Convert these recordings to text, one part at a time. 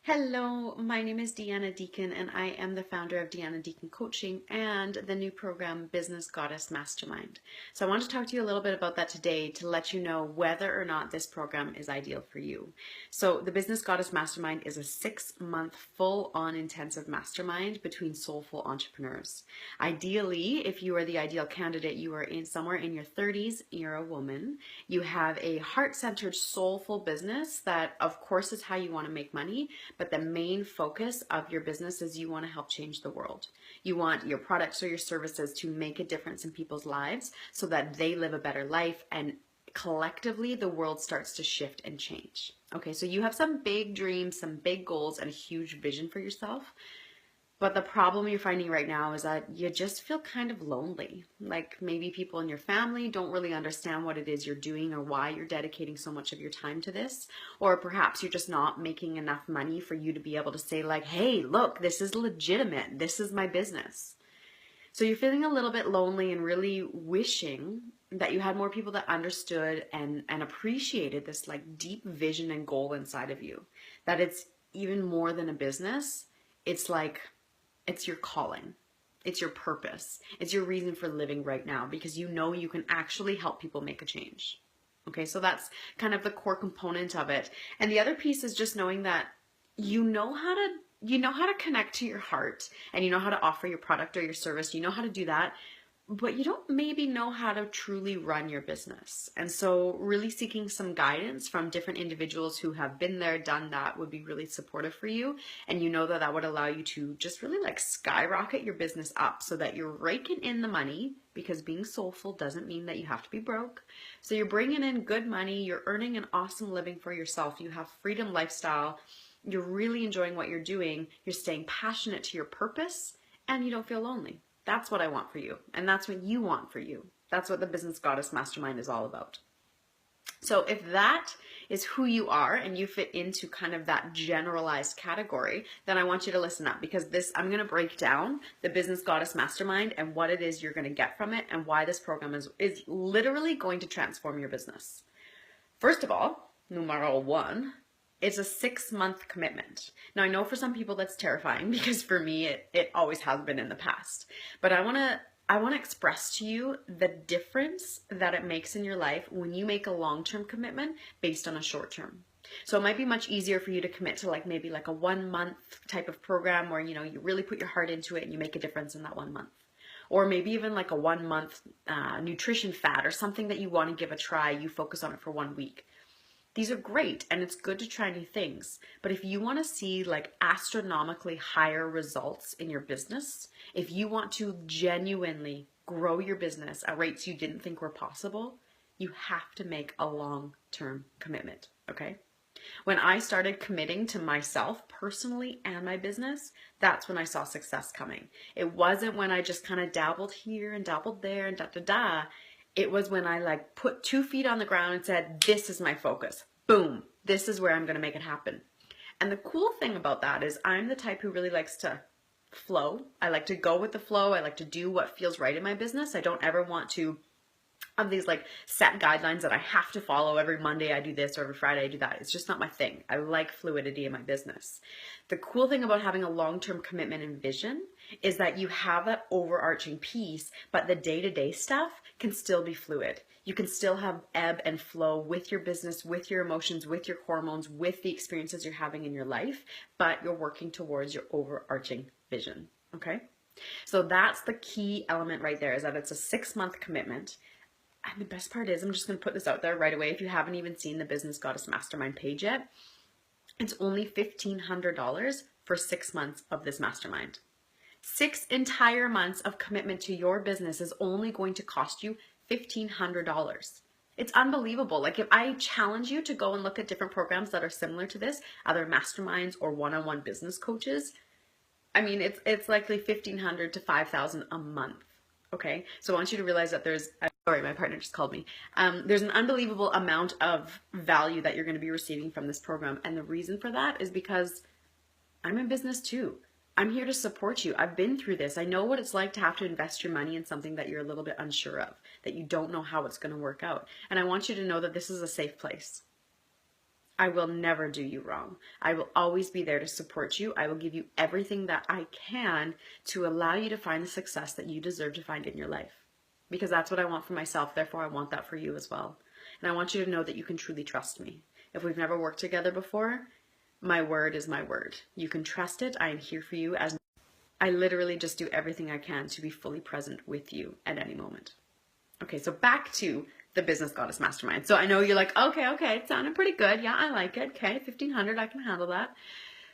Hello, my name is Deanna Deacon, and I am the founder of Deanna Deacon Coaching and the new program Business Goddess Mastermind. So I want to talk to you a little bit about that today to let you know whether or not this program is ideal for you. So the Business Goddess Mastermind is a 6-month full-on intensive mastermind between soulful entrepreneurs. Ideally, if you are the ideal candidate, you are somewhere in your 30s, you're a woman, you have a heart-centered, soulful business that of course is how you want to make money, but the main focus of your business is you want to help change the world. You want your products or your services to make a difference in people's lives so that they live a better life and collectively the world starts to shift and change. Okay, so you have some big dreams, some big goals, and a huge vision for yourself. But the problem you're finding right now is that you just feel kind of lonely. Like maybe people in your family don't really understand what it is you're doing or why you're dedicating so much of your time to this. Or perhaps you're just not making enough money for you to be able to say like, hey, look, this is legitimate. This is my business. So you're feeling a little bit lonely and really wishing that you had more people that understood and appreciated this like deep vision and goal inside of you. That it's even more than a business. It's your calling. It's your purpose. It's your reason for living right now because you know you can actually help people make a change. Okay, so that's kind of the core component of it. And the other piece is just knowing that you know how to connect to your heart and you know how to offer your product or your service. You know how to do that, but you don't maybe know how to truly run your business. And so really seeking some guidance from different individuals who have been there, done that would be really supportive for you. And you know that that would allow you to just really like skyrocket your business up so that you're raking in the money, because being soulful doesn't mean that you have to be broke. So you're bringing in good money, you're earning an awesome living for yourself, you have freedom lifestyle, you're really enjoying what you're doing, you're staying passionate to your purpose, and you don't feel lonely. That's what I want for you. And that's what you want for you. That's what the Business Goddess Mastermind is all about. So if that is who you are and you fit into kind of that generalized category, then I want you to listen up because I'm going to break down the Business Goddess Mastermind and what it is you're going to get from it and why this program is literally going to transform your business. First of all, numero one, it's a 6-month commitment. Now, I know for some people that's terrifying because for me, it always has been in the past. But I want to express to you the difference that it makes in your life when you make a long-term commitment based on a short-term. So it might be much easier for you to commit to like maybe like a 1-month type of program where, you know, you really put your heart into it and you make a difference in that 1 month. Or maybe even like a 1-month nutrition fad or something that you want to give a try. You focus on it for 1 week. These are great and it's good to try new things. But if you want to see like astronomically higher results in your business, if you want to genuinely grow your business at rates you didn't think were possible, you have to make a long-term commitment, okay? When I started committing to myself personally and my business, that's when I saw success coming. It wasn't when I just kind of dabbled here and dabbled there and da-da-da. It was when I like put 2 feet on the ground and said, this is my focus. Boom, this is where I'm going to make it happen. And the cool thing about that is I'm the type who really likes to flow. I like to go with the flow. I like to do what feels right in my business. I don't ever want to have these like set guidelines that I have to follow. Every Monday I do this or every Friday I do that. It's just not my thing. I like fluidity in my business. The cool thing about having a long-term commitment and vision is that you have that overarching piece, but the day-to-day stuff can still be fluid. You can still have ebb and flow with your business, with your emotions, with your hormones, with the experiences you're having in your life, but you're working towards your overarching vision, okay? So that's the key element right there, is that it's a 6-month commitment. And the best part is, I'm just going to put this out there right away. If you haven't even seen the Business Goddess Mastermind page yet, it's only $1,500 for 6 months of this mastermind. 6 entire months of commitment to your business is only going to cost you $1,500. It's unbelievable. Like if I challenge you to go and look at different programs that are similar to this, other masterminds or one-on-one business coaches, I mean, it's likely $1,500 to $5,000 a month. Okay, so I want you to realize that sorry, my partner just called me. There's an unbelievable amount of value that you're going to be receiving from this program. And the reason for that is because I'm in business too. I'm here to support you. I've been through this. I know what it's like to have to invest your money in something that you're a little bit unsure of, that you don't know how it's going to work out. And I want you to know that this is a safe place. I will never do you wrong. I will always be there to support you. I will give you everything that I can to allow you to find the success that you deserve to find in your life. Because that's what I want for myself. Therefore, I want that for you as well. And I want you to know that you can truly trust me. If we've never worked together before, my word is my word. You can trust it. I am here for you. As I literally just do everything I can to be fully present with you at any moment. Okay, so back to the Business Goddess Mastermind. So I know you're like, okay, it sounded pretty good. Yeah, I like it. Okay, 1,500, I can handle that.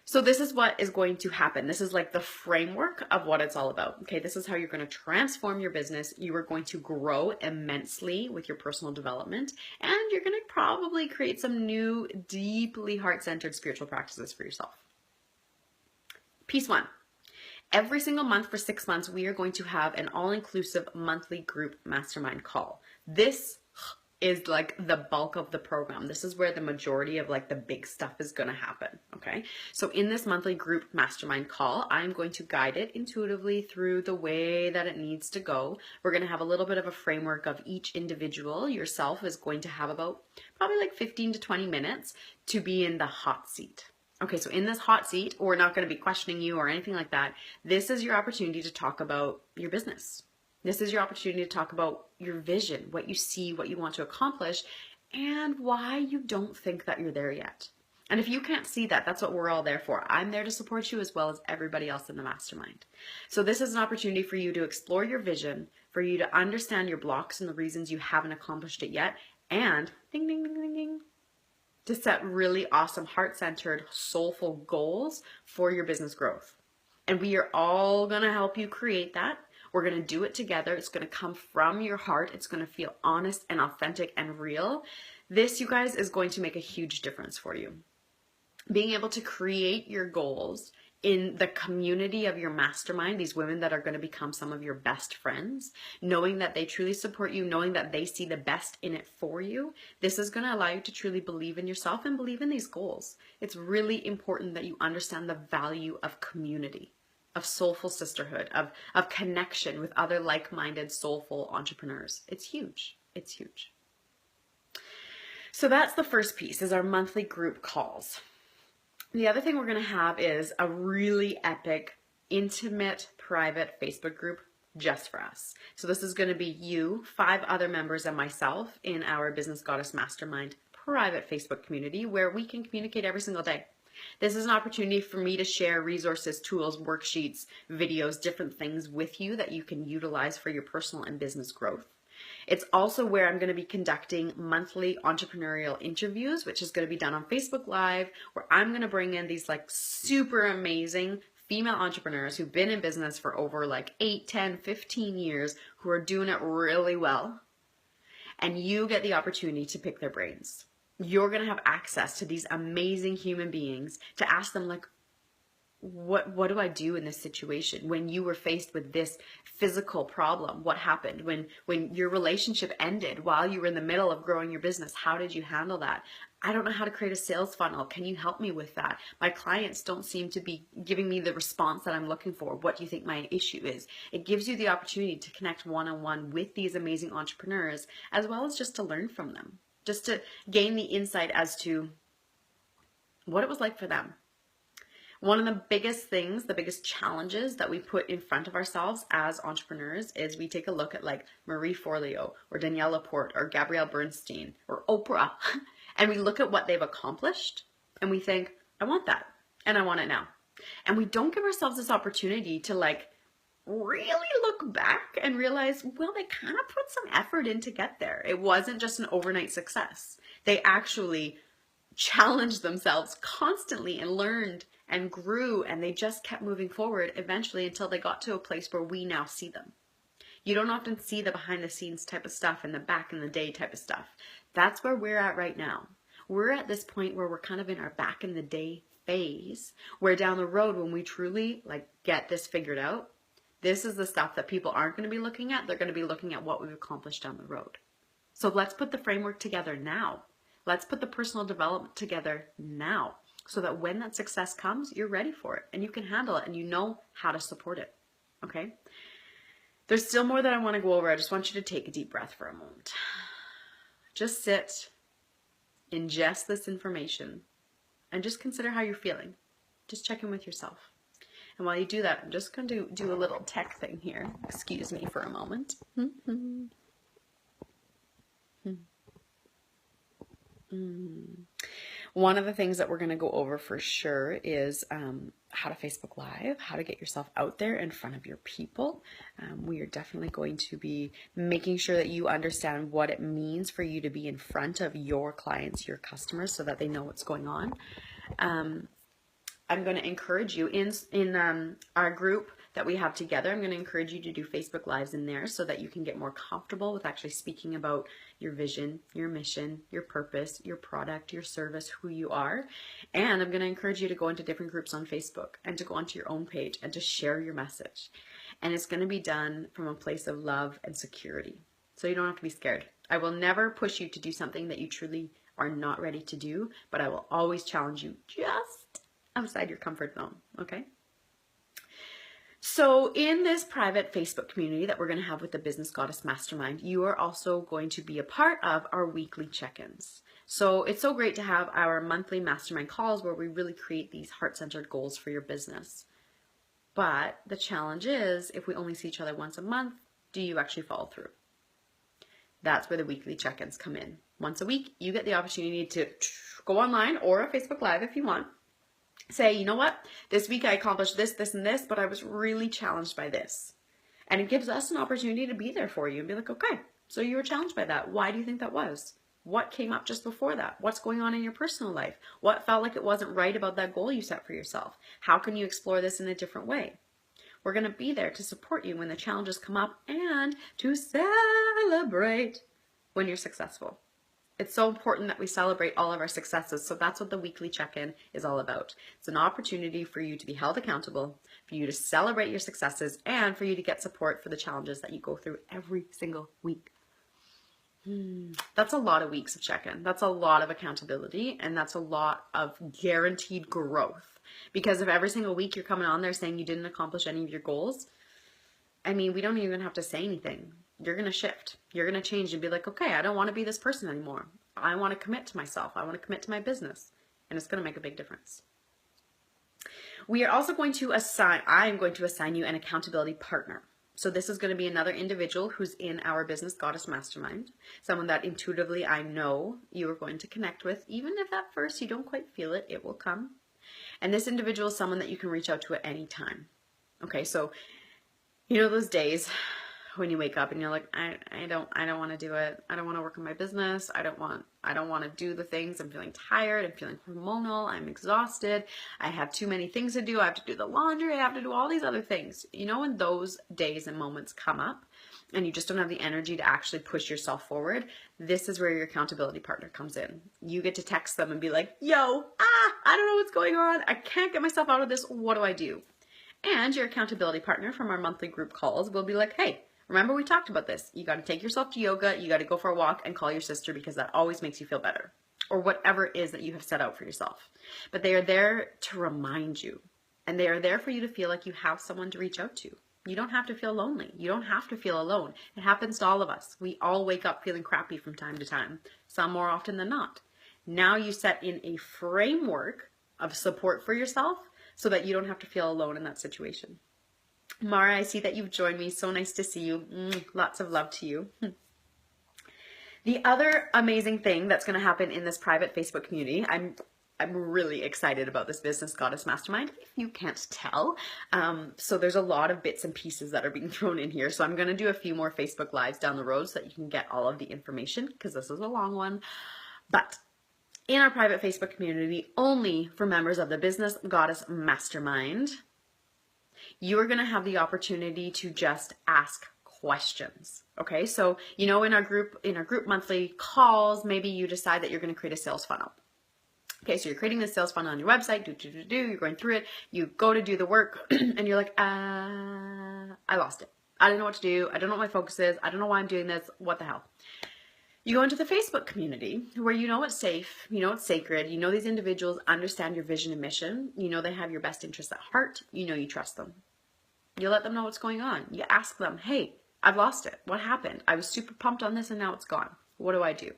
So this is what is going to happen. This is like the framework of what it's all about. Okay, this is how you're going to transform your business. You are going to grow immensely with your personal development, and you're going to probably create some new, deeply heart-centered spiritual practices for yourself. Piece 1. Every single month for 6 months, we are going to have an all-inclusive monthly group mastermind call. This is like the bulk of the program. This is where the majority of like the big stuff is going to happen. Okay. So in this monthly group mastermind call, I'm going to guide it intuitively through the way that it needs to go. We're going to have a little bit of a framework of each individual. Yourself is going to have about probably like 15 to 20 minutes to be in the hot seat. Okay, so in this hot seat, we're not going to be questioning you or anything like that. This is your opportunity to talk about your business. This is your opportunity to talk about your vision, what you see, what you want to accomplish, and why you don't think that you're there yet. And if you can't see that, that's what we're all there for. I'm there to support you as well as everybody else in the mastermind. So this is an opportunity for you to explore your vision, for you to understand your blocks and the reasons you haven't accomplished it yet, and ding, ding, ding, ding, ding, to set really awesome, heart-centered, soulful goals for your business growth. And we are all going to help you create that. We're going to do it together. It's going to come from your heart. It's going to feel honest and authentic and real. This, you guys, is going to make a huge difference for you. Being able to create your goals in the community of your mastermind, these women that are going to become some of your best friends, knowing that they truly support you, knowing that they see the best in it for you, this is going to allow you to truly believe in yourself and believe in these goals. It's really important that you understand the value of community, of soulful sisterhood, of connection with other like-minded soulful entrepreneurs. It's huge. It's huge. So that's the first piece, is our monthly group calls. The other thing we're going to have is a really epic, intimate, private Facebook group just for us. So this is going to be you, 5 other members, and myself in our Business Goddess Mastermind private Facebook community where we can communicate every single day. This is an opportunity for me to share resources, tools, worksheets, videos, different things with you that you can utilize for your personal and business growth. It's also where I'm going to be conducting monthly entrepreneurial interviews, which is going to be done on Facebook Live, where I'm going to bring in these like super amazing female entrepreneurs who've been in business for over like 8, 10, 15 years, who are doing it really well. And you get the opportunity to pick their brains. You're going to have access to these amazing human beings to ask them like, what do I do in this situation? When you were faced with this physical problem, what happened? When your relationship ended while you were in the middle of growing your business, how did you handle that? I don't know how to create a sales funnel. Can you help me with that? My clients don't seem to be giving me the response that I'm looking for. What do you think my issue is? It gives you the opportunity to connect one-on-one with these amazing entrepreneurs, as well as just to learn from them, just to gain the insight as to what it was like for them. One of the biggest things, the biggest challenges that we put in front of ourselves as entrepreneurs is we take a look at like Marie Forleo or Danielle Laporte or Gabrielle Bernstein or Oprah, and we look at what they've accomplished and we think, I want that and I want it now. And we don't give ourselves this opportunity to like really look back and realize, well, they kind of put some effort in to get there. It wasn't just an overnight success. They actually challenged themselves constantly and learned and grew, and they just kept moving forward eventually until they got to a place where we now see them. You don't often see the behind the scenes type of stuff and the back in the day type of stuff. That's where we're at right now. We're at this point where we're kind of in our back in the day phase, where down the road when we truly like get this figured out, this is the stuff that people aren't going to be looking at. They're going to be looking at what we've accomplished down the road. So let's put the framework together now. Let's put the personal development together now, so that when that success comes, you're ready for it and you can handle it and you know how to support it. Okay? There's still more that I want to go over. I just want you to take a deep breath for a moment. Just sit ingest this information, and just consider how you're feeling. Just check in with yourself. And while you do that, I'm just going to do a little tech thing here. Excuse me for a moment. One of the things that we're going to go over for sure is how to Facebook Live, how to get yourself out there in front of your people. We are definitely going to be making sure that you understand what it means for you to be in front of your clients, your customers, so that they know what's going on. I'm going to encourage you in our group that we have together. I'm going to encourage you to do Facebook Lives in there so that you can get more comfortable with actually speaking about your vision, your mission, your purpose, your product, your service, who you are. And I'm going to encourage you to go into different groups on Facebook and to go onto your own page and to share your message. And it's going to be done from a place of love and security. So you don't have to be scared. I will never push you to do something that you truly are not ready to do, but I will always challenge you just outside your comfort zone, okay? So in this private Facebook community that we're going to have with the Business Goddess Mastermind, you are also going to be a part of our weekly check-ins. So it's so great to have our monthly mastermind calls where we really create these heart-centered goals for your business. But the challenge is, if we only see each other once a month, do you actually follow through? That's where the weekly check-ins come in. Once a week, you get the opportunity to go online or a Facebook Live if you want. Say, you know what, this week I accomplished this, this, and this, but I was really challenged by this. And it gives us an opportunity to be there for you and be like, okay, so you were challenged by that. Why do you think that was? What came up just before that? What's going on in your personal life? What felt like it wasn't right about that goal you set for yourself? How can you explore this in a different way? We're going to be there to support you when the challenges come up and to celebrate when you're successful. It's so important that we celebrate all of our successes. So that's what the weekly check-in is all about. It's an opportunity for you to be held accountable, for you to celebrate your successes, and for you to get support for the challenges that you go through every single week. That's a lot of weeks of check-in. That's a lot of accountability, and that's a lot of guaranteed growth. Because if every single week you're coming on there saying you didn't accomplish any of your goals, I mean, we don't even have to say anything. You're going to shift. You're going to change and be like, okay, I don't want to be this person anymore. I want to commit to myself. I want to commit to my business. And it's going to make a big difference. We are also going to I am going to assign you an accountability partner. So this is going to be another individual who's in our Business Goddess Mastermind. Someone that intuitively I know you are going to connect with. Even if at first you don't quite feel it, it will come. And this individual is someone that you can reach out to at any time. Okay, so you know those days when you wake up and you're like, I don't want to do it. I don't want to work in my business. I don't want to do the things. I'm feeling tired. I'm feeling hormonal. I'm exhausted. I have too many things to do. I have to do the laundry. I have to do all these other things. You know, when those days and moments come up and you just don't have the energy to actually push yourself forward, this is where your accountability partner comes in. You get to text them and be like, yo, I don't know what's going on. I can't get myself out of this. What do I do? And your accountability partner from our monthly group calls will be like, hey, remember we talked about this. You got to take yourself to yoga. You got to go for a walk and call your sister because that always makes you feel better. Or whatever it is that you have set out for yourself. But they are there to remind you. And they are there for you to feel like you have someone to reach out to. You don't have to feel lonely. You don't have to feel alone. It happens to all of us. We all wake up feeling crappy from time to time. Some more often than not. Now you set in a framework of support for yourself so that you don't have to feel alone in that situation. Mara, I see that you've joined me. So nice to see you. Lots of love to you. The other amazing thing that's going to happen in this private Facebook community, I'm really excited about this Business Goddess Mastermind, if you can't tell. So there's a lot of bits and pieces that are being thrown in here. So I'm going to do a few more Facebook Lives down the road so that you can get all of the information, because this is a long one. But in our private Facebook community, only for members of the Business Goddess Mastermind, you are going to have the opportunity to just ask questions. Okay, so you know, in our group monthly calls, maybe you decide that you're going to create a sales funnel. Okay, so you're creating this sales funnel on your website, you're going through it, you go to do the work, and you're like, I lost it. I don't know what to do. I don't know what my focus is. I don't know why I'm doing this. What the hell? You go into the Facebook community where you know it's safe, you know it's sacred, you know these individuals understand your vision and mission, you know they have your best interests at heart, you know you trust them. You let them know what's going on. You ask them, hey, I've lost it. What happened? I was super pumped on this and now it's gone. What do I do?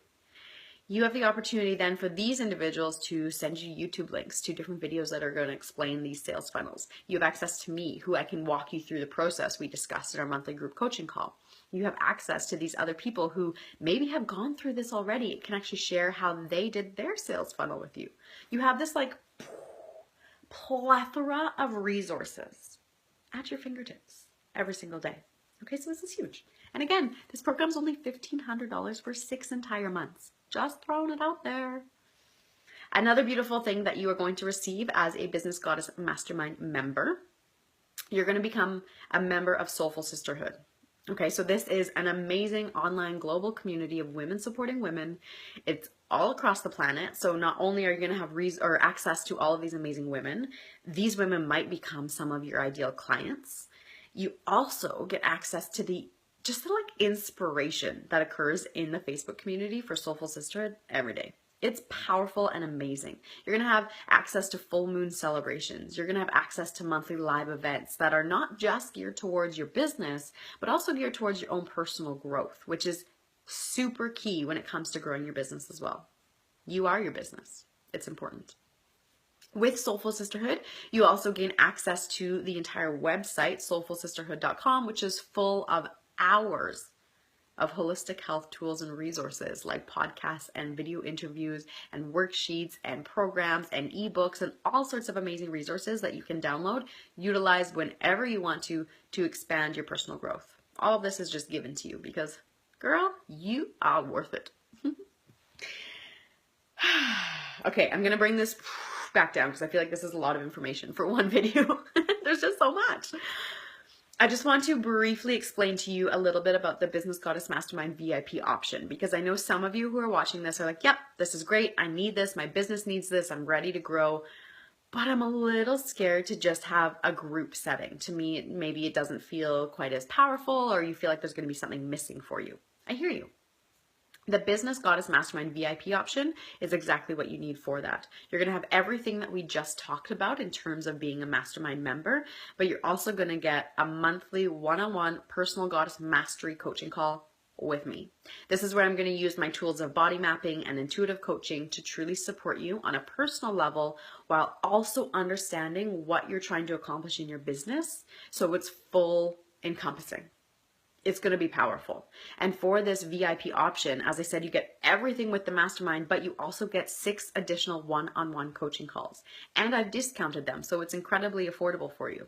You have the opportunity then for these individuals to send you YouTube links to different videos that are going to explain these sales funnels. You have access to me, who I can walk you through the process we discussed in our monthly group coaching call. You have access to these other people who maybe have gone through this already. It can actually share how they did their sales funnel with you. You have this like plethora of resources at your fingertips every single day. Okay, so this is huge. And again, this program's only $1,500 for 6 entire months. Just throwing it out there. Another beautiful thing that you are going to receive as a Business Goddess Mastermind member, you're going to become a member of Soulful Sisterhood. Okay, so this is an amazing online global community of women supporting women. It's all across the planet. So not only are you going to have access to all of these amazing women, these women might become some of your ideal clients. You also get access to the inspiration that occurs in the Facebook community for Soulful Sisterhood every day. It's powerful and amazing. You're going to have access to full moon celebrations. You're going to have access to monthly live events that are not just geared towards your business, but also geared towards your own personal growth, which is super key when it comes to growing your business as well. You are your business. It's important. With Soulful Sisterhood, you also gain access to the entire website, soulfulsisterhood.com, which is full of hours of holistic health tools and resources like podcasts and video interviews and worksheets and programs and ebooks and all sorts of amazing resources that you can download, utilize whenever you want to expand your personal growth. All of this is just given to you because, girl, you are worth it. Okay, I'm going to bring this back down because I feel like this is a lot of information for one video. There's just so much. I just want to briefly explain to you a little bit about the Business Goddess Mastermind VIP option, because I know some of you who are watching this are like, yep, this is great. I need this. My business needs this. I'm ready to grow. But I'm a little scared to just have a group setting. To me, maybe it doesn't feel quite as powerful, or you feel like there's going to be something missing for you. I hear you. The Business Goddess Mastermind VIP option is exactly what you need for that. You're going to have everything that we just talked about in terms of being a mastermind member, but you're also going to get a monthly one-on-one personal goddess mastery coaching call with me. This is where I'm going to use my tools of body mapping and intuitive coaching to truly support you on a personal level while also understanding what you're trying to accomplish in your business, so it's full encompassing. It's going to be powerful. And for this VIP option, as I said, you get everything with the mastermind, but you also get 6 additional one-on-one coaching calls. And I've discounted them, so it's incredibly affordable for you.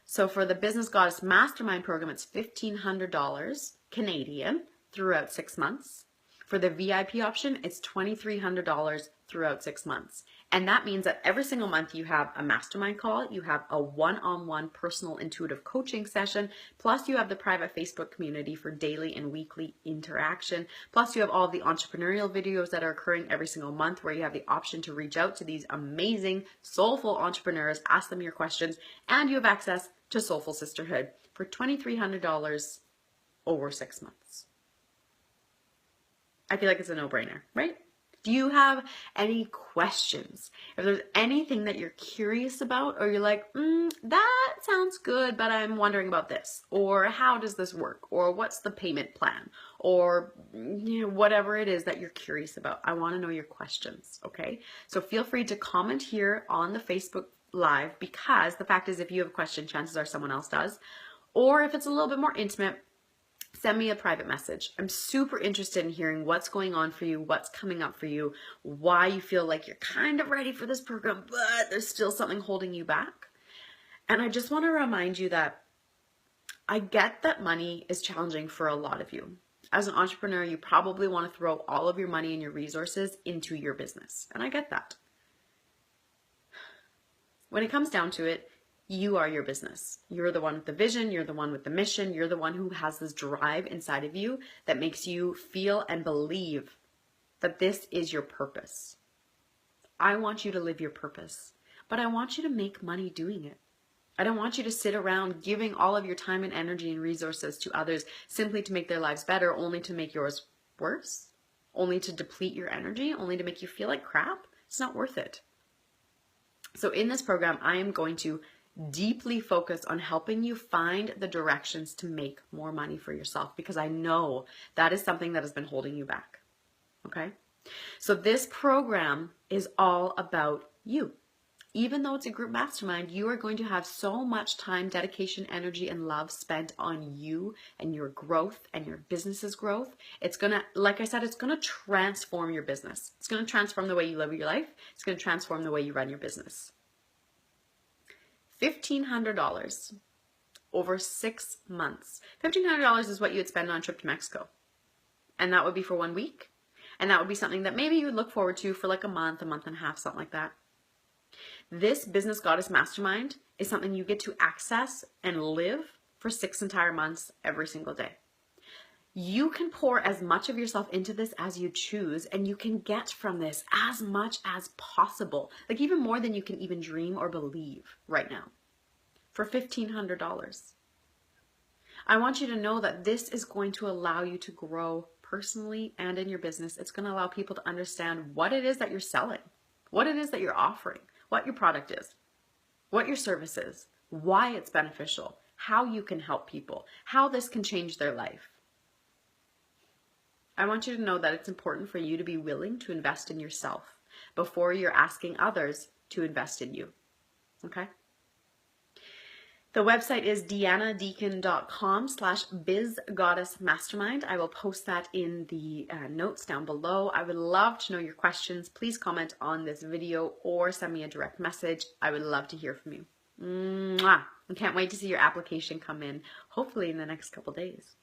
So for the Business Goddess Mastermind program, it's $1,500 Canadian throughout 6 months. For the VIP option, it's $2,300 throughout 6 months. And that means that every single month you have a mastermind call, you have a one-on-one personal intuitive coaching session, plus you have the private Facebook community for daily and weekly interaction, plus you have all of the entrepreneurial videos that are occurring every single month where you have the option to reach out to these amazing, soulful entrepreneurs, ask them your questions, and you have access to Soulful Sisterhood for $2,300 over 6 months. I feel like it's a no-brainer, right? Do you have any questions? If there's anything that you're curious about, or you're like, that sounds good, but I'm wondering about this, or how does this work, or what's the payment plan, or whatever it is that you're curious about, I want to know your questions, okay? So feel free to comment here on the Facebook Live, because the fact is, if you have a question, chances are someone else does. Or if it's a little bit more intimate, send me a private message. I'm super interested in hearing what's going on for you, what's coming up for you, why you feel like you're kind of ready for this program, but there's still something holding you back. And I just want to remind you that I get that money is challenging for a lot of you. As an entrepreneur, you probably want to throw all of your money and your resources into your business. And I get that. When it comes down to it, you are your business. You're the one with the vision. You're the one with the mission. You're the one who has this drive inside of you that makes you feel and believe that this is your purpose. I want you to live your purpose, but I want you to make money doing it. I don't want you to sit around giving all of your time and energy and resources to others simply to make their lives better, only to make yours worse, only to deplete your energy, only to make you feel like crap. It's not worth it. So in this program, I am going to deeply focus on helping you find the directions to make more money for yourself, because I know that is something that has been holding you back. Okay? So this program is all about you. Even though it's a group mastermind, you are going to have so much time, dedication, energy, and love spent on you and your growth and your business's growth. It's going to, like I said, it's going to transform your business. It's going to transform the way you live your life. It's going to transform the way you run your business. $1,500 over 6 months. $1,500 is what you would spend on a trip to Mexico. And that would be for 1 week. And that would be something that maybe you would look forward to for like a month and a half, something like that. This Business Goddess Mastermind is something you get to access and live for 6 entire months every single day. You can pour as much of yourself into this as you choose, and you can get from this as much as possible, like even more than you can even dream or believe right now, for $1,500. I want you to know that this is going to allow you to grow personally and in your business. It's going to allow people to understand what it is that you're selling, what it is that you're offering, what your product is, what your service is, why it's beneficial, how you can help people, how this can change their life. I want you to know that it's important for you to be willing to invest in yourself before you're asking others to invest in you. Okay? The website is deannadeacon.com/bizgoddessmastermind. I will post that in the notes down below. I would love to know your questions. Please comment on this video or send me a direct message. I would love to hear from you. Mwah! I can't wait to see your application come in, hopefully in the next couple days.